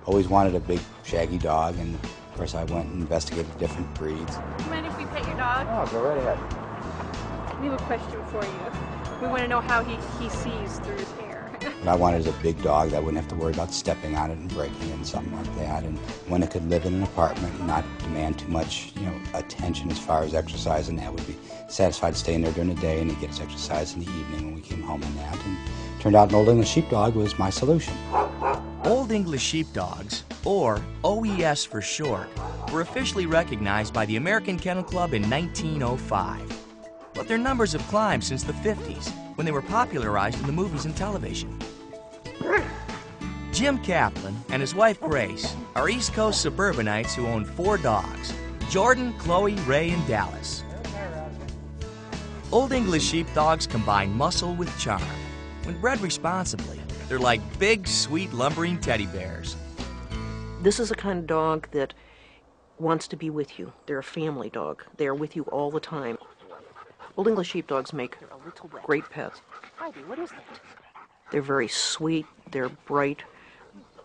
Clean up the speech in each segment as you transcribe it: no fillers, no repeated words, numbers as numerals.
Always wanted a big, shaggy dog, and of course I went and investigated different breeds. Do you mind if we pet your dog? Oh, go right ahead. We have a question for you. We want to know how he sees through his hair. I wanted a big dog that wouldn't have to worry about stepping on it and breaking it and something like that, and one that could live in an apartment and not demand too much, attention as far as exercise, and that would be satisfied staying there during the day, and he'd get his exercise in the evening when we came home and that. And turned out an Old English Sheepdog was my solution. Old English Sheepdogs, or OES for short, were officially recognized by the American Kennel Club in 1905. But their numbers have climbed since the 50s, when they were popularized in the movies and television. Jim Kaplan and his wife Grace are East Coast suburbanites who own 4 dogs: Jordan, Chloe, Ray, and Dallas. Old English Sheepdogs combine muscle with charm. When bred responsibly, they're like big, sweet, lumbering teddy bears. This is a kind of dog that wants to be with you. They're a family dog. They are with you all the time. Old English Sheepdogs make great pets. What is that? They're very sweet, they're bright,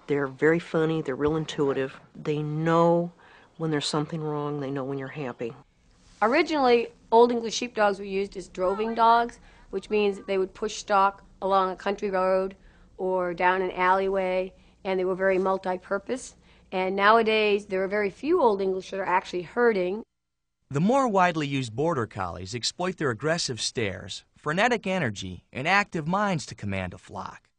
they're very funny, they're real intuitive. They know when there's something wrong, they know when you're happy. Originally, Old English Sheepdogs were used as droving dogs, which means that they would push stock along a country road or down an alleyway, and they were very multi-purpose. And nowadays, there are very few Old English that are actually herding. The more widely used border collies exploit their aggressive stares, frenetic energy, and active minds to command a flock.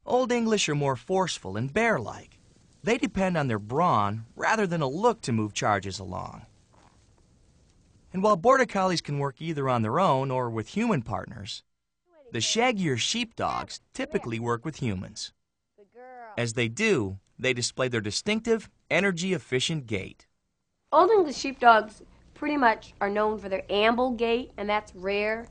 Old English are more forceful and bear-like. They depend on their brawn rather than a look to move charges along. And while border collies can work either on their own or with human partners, the shaggier sheepdogs typically work with humans. As they do, they display their distinctive, energy-efficient gait. Old English Sheepdogs pretty much are known for their amble gait, and that's rare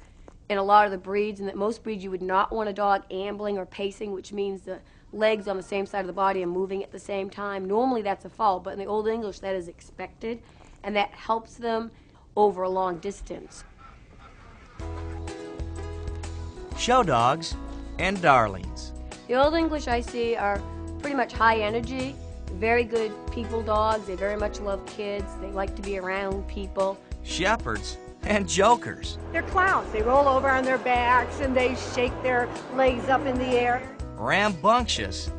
in a lot of the breeds, and that most breeds you would not want a dog ambling or pacing, which means the legs on the same side of the body are moving at the same time. Normally that's a fault, but in the Old English that is expected, and that helps them over a long distance. Show dogs and darlings. The Old English I see are pretty much high energy, very good people dogs. They very much love kids. They like to be around people. Shepherds and jokers. They're clowns. They roll over on their backs and they shake their legs up in the air. Rambunctious,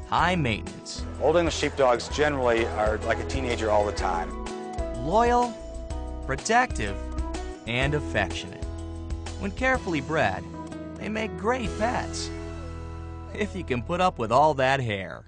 high maintenance. Old English Sheepdogs generally are like a teenager all the time. Loyal, protective, and affectionate. When carefully bred, they make great pets. If you can put up with all that hair.